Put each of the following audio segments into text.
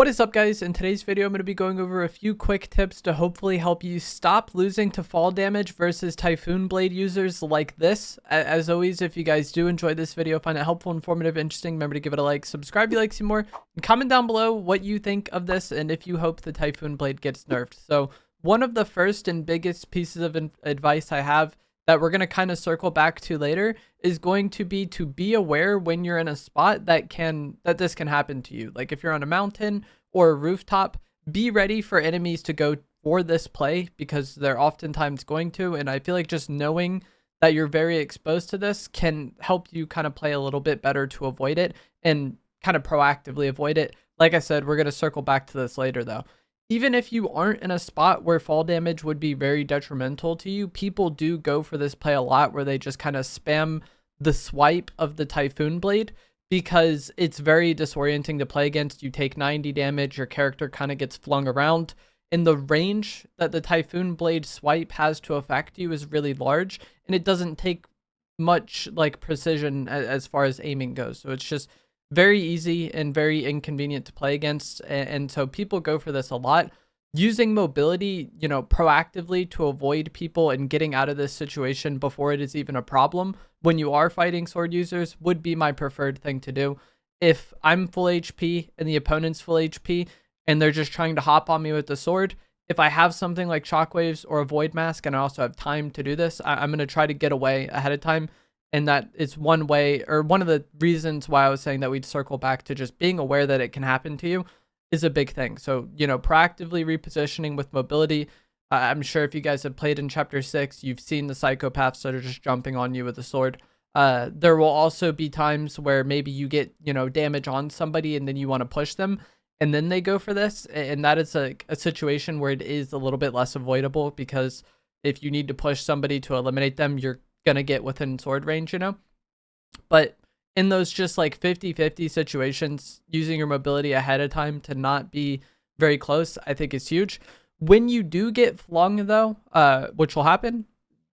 What is up, guys? In today's video, I'm going to be going over a few quick tips to hopefully help you stop losing to fall damage versus Typhoon Blade users like this. As always, if you guys do enjoy this video, find it helpful, informative, interesting, remember to give it a like, subscribe if you like to see more, and comment down below what you think of this and if you hope the Typhoon Blade gets nerfed. So one of the first and biggest pieces of advice I have that we're going to kind of circle back to later is going to be aware when you're in a spot that this can happen to you. Like if you're on a mountain or a rooftop, be ready for enemies to go for this play because they're oftentimes going to. And I feel like just knowing that you're very exposed to this can help you kind of play a little bit better to avoid it and kind of proactively avoid it. Like I said, we're going to circle back to this later though. Even if you aren't in a spot where fall damage would be very detrimental to you, people do go for this play a lot where they just kind of spam the swipe of the Typhoon Blade because it's very disorienting to play against. You take 90 damage, your character kind of gets flung around, and the range that the Typhoon Blade swipe has to affect you is really large, and it doesn't take much like precision as far as aiming goes. So it's just very easy and very inconvenient to play against, and so people go for this a lot. Using mobility, proactively to avoid people and getting out of this situation before it is even a problem when you are fighting sword users would be my preferred thing to do. If I'm full HP and the opponent's full HP and they're just trying to hop on me with the sword, if I have something like shockwaves or a void mask and I also have time to do this, I'm going to try to get away ahead of time. And that is one way, or one of the reasons why I was saying that we'd circle back to just being aware that it can happen to you is a big thing. So, proactively repositioning with mobility. I'm sure if you guys have played in Chapter 6, you've seen the psychopaths that are just jumping on you with a sword. There will also be times where maybe you get, damage on somebody and then you want to push them and then they go for this. And that is a situation where it is a little bit less avoidable because if you need to push somebody to eliminate them, you're gonna get within sword range, but in those just like 50-50 situations, using your mobility ahead of time to not be very close, I think is huge. When you do get flung though, which will happen,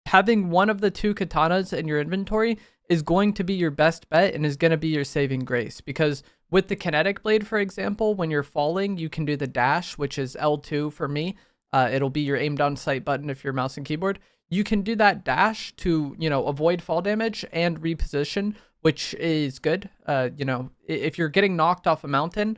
having one of the two katanas in your inventory is going to be your best bet and is going to be your saving grace, because with the kinetic blade, for example, when you're falling, you can do the dash, which is L2 for me. It'll be your aim down sight button if you're mouse and keyboard. You can do that dash to, avoid fall damage and reposition, which is good. If you're getting knocked off a mountain,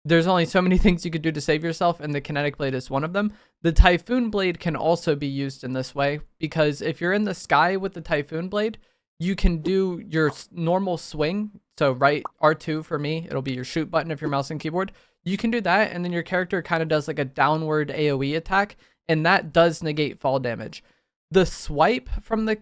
there's only so many things you could do to save yourself, and the kinetic blade is one of them. The Typhoon Blade can also be used in this way, because if you're in the sky with the Typhoon Blade, you can do your normal swing. So right R2 for me, it'll be your shoot button if you're mouse and keyboard. You can do that, and then your character kind of does like a downward AoE attack, and that does negate fall damage. The swipe from the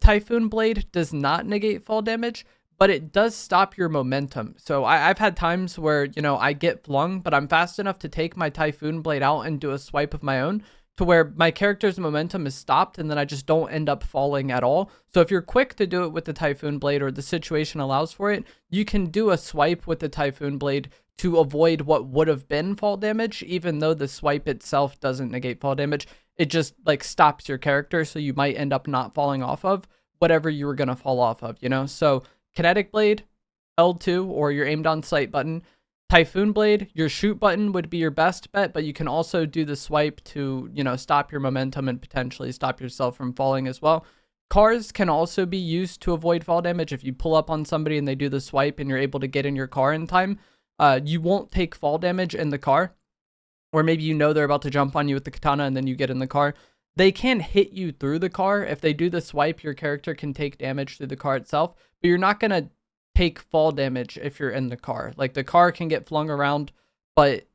Typhoon Blade does not negate fall damage, but it does stop your momentum. So I've had times where, I get flung, but I'm fast enough to take my Typhoon Blade out and do a swipe of my own to where my character's momentum is stopped, and then I just don't end up falling at all. So if you're quick to do it with the Typhoon Blade or the situation allows for it, you can do a swipe with the Typhoon Blade to avoid what would have been fall damage, even though the swipe itself doesn't negate fall damage. It just like stops your character, so you might end up not falling off of whatever you were going to fall off of, So kinetic blade, L2, or your aim down sight button. Typhoon Blade, your shoot button would be your best bet, but you can also do the swipe to, stop your momentum and potentially stop yourself from falling as well. Cars can also be used to avoid fall damage. If you pull up on somebody and they do the swipe and you're able to get in your car in time, you won't take fall damage in the car. Or maybe they're about to jump on you with the katana and then you get in the car. They can hit you through the car. If they do the swipe, your character can take damage through the car itself, but you're not going to take fall damage if you're in the car. Like the car can get flung around, but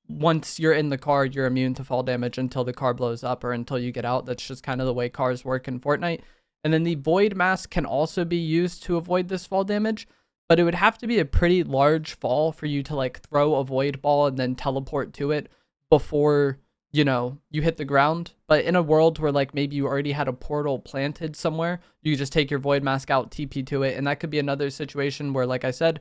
once you're in the car, you're immune to fall damage until the car blows up or until you get out. That's just kind of the way cars work in Fortnite. And then the void mask can also be used to avoid this fall damage, but it would have to be a pretty large fall for you to like throw a void ball and then teleport to it before, you hit the ground. But in a world where like maybe you already had a portal planted somewhere, you just take your void mask out, TP to it. And that could be another situation where, like I said,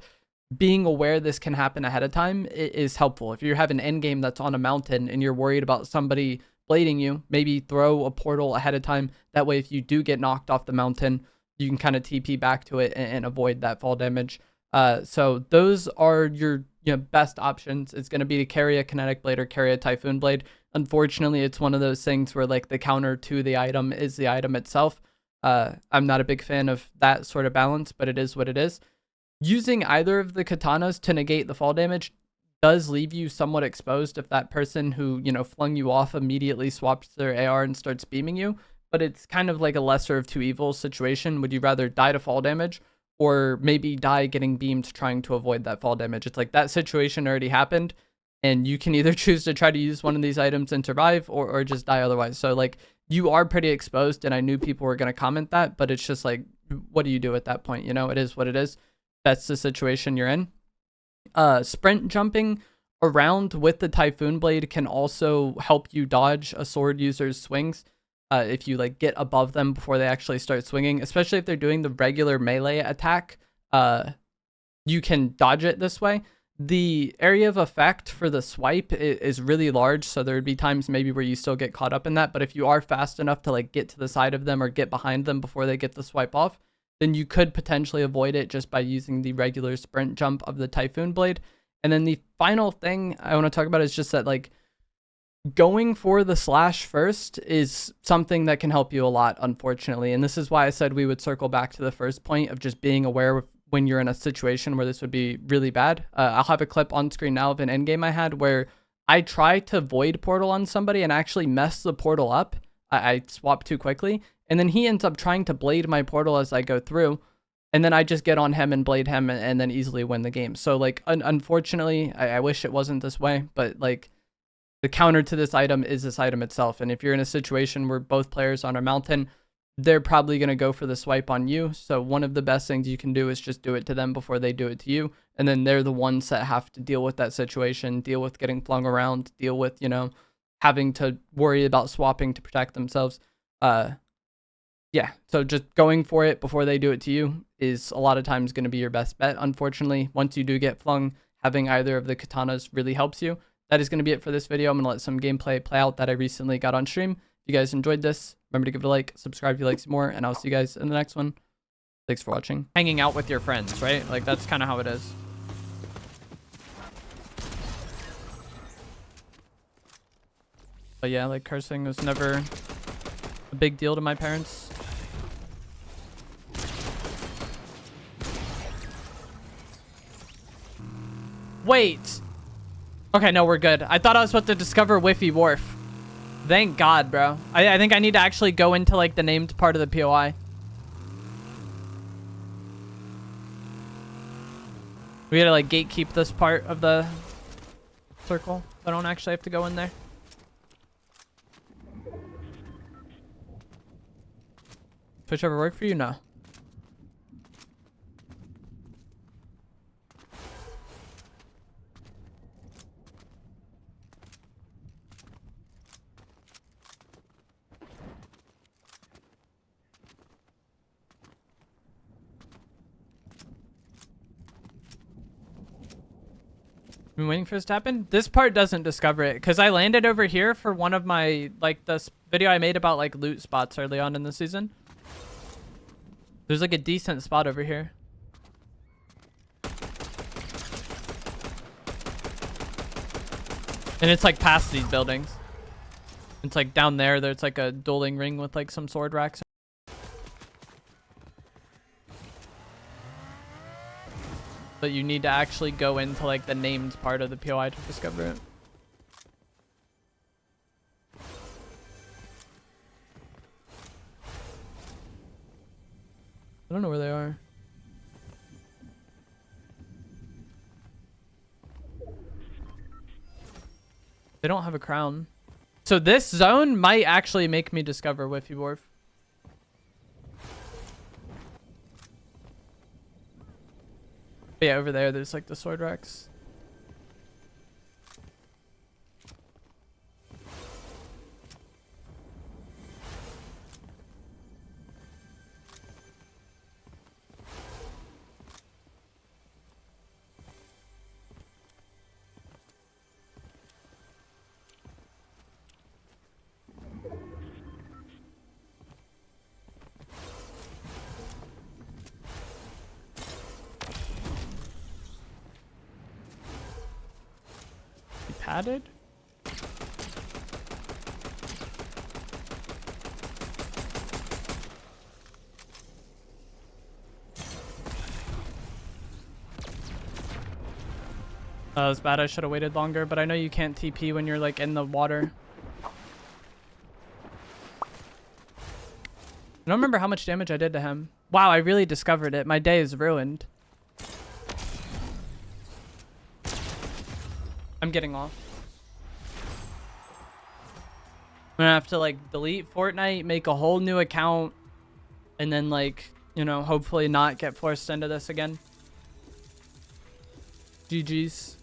being aware this can happen ahead of time is helpful. If you have an end game that's on a mountain and you're worried about somebody blading you, maybe throw a portal ahead of time. That way, if you do get knocked off the mountain, you can kind of TP back to it and avoid that fall damage. So those are your best options. It's going to be to carry a kinetic blade or carry a Typhoon Blade. Unfortunately, it's one of those things where like the counter to the item is the item itself. I'm not a big fan of that sort of balance, but it is what it is. Using either of the katanas to negate the fall damage does leave you somewhat exposed if that person who, flung you off immediately swaps their AR and starts beaming you. But it's kind of like a lesser of two evils situation. Would you rather die to fall damage or maybe die getting beamed trying to avoid that fall damage? It's like that situation already happened and you can either choose to try to use one of these items and survive or just die otherwise. So like you are pretty exposed, and I knew people were going to comment that, but it's just like, what do you do at that point? It is what it is. That's the situation you're in. Sprint jumping around with the Typhoon Blade can also help you dodge a sword user's swings. If you like get above them before they actually start swinging, especially if they're doing the regular melee attack, you can dodge it this way. The area of effect for the swipe is really large, so there would be times maybe where you still get caught up in that, but if you are fast enough to like get to the side of them or get behind them before they get the swipe off, then you could potentially avoid it just by using the regular sprint jump of the Typhoon Blade. And then the final thing I want to talk about is just that like going for the slash first is something that can help you a lot, unfortunately. And this is why I said we would circle back to the first point of just being aware of when you're in a situation where this would be really bad. I'll have a clip on screen now of an endgame I had where I tried to void portal on somebody and actually messed the portal up. I swapped too quickly. And then he ends up trying to blade my portal as I go through. And then I just get on him and blade him and then easily win the game. So like, unfortunately, I wish it wasn't this way, but like the counter to this item is this item itself. And if you're in a situation where both players on a mountain, they're probably going to go for the swipe on you. So one of the best things you can do is just do it to them before they do it to you. And then they're the ones that have to deal with that situation, deal with getting flung around, deal with, having to worry about swapping to protect themselves. Yeah, so just going for it before they do it to you is a lot of times going to be your best bet. Unfortunately, once you do get flung, having either of the katanas really helps you. That is going to be it for this video. I'm going to let some gameplay play out that I recently got on stream. If you guys enjoyed this, remember to give it a like, subscribe if you like some more, and I'll see you guys in the next one. Thanks for watching. Hanging out with your friends, right? Like, that's kind of how it is. But yeah, like, cursing was never a big deal to my parents. Wait. Okay, no, we're good. I thought I was about to discover Whiffy Wharf. Thank God, bro. I think I need to actually go into, like, the named part of the POI. We gotta, like, gatekeep this part of the circle. I don't actually have to go in there. Twitch ever work for you? No. Been waiting for this to happen. This part doesn't discover it because I landed over here for one of my, like, this video I made about, like, loot spots early on in the season. There's, like, a decent spot over here. And it's, like, past these buildings. It's, like, down there. There's, like, a dueling ring with, like, some sword racks. But you need to actually go into, like, the named part of the POI to discover it. I don't know where they are. They don't have a crown. So this zone might actually make me discover Whiffy Wharf. But yeah, over there's like the sword racks. padded? That was bad. I should have waited longer, but I know you can't TP when you're like in the water. I don't remember how much damage I did to him. Wow, I really discovered it. My day is ruined. I'm getting off. I'm gonna have to like delete Fortnite, make a whole new account, and then like, you know, hopefully not get forced into this again. GG's.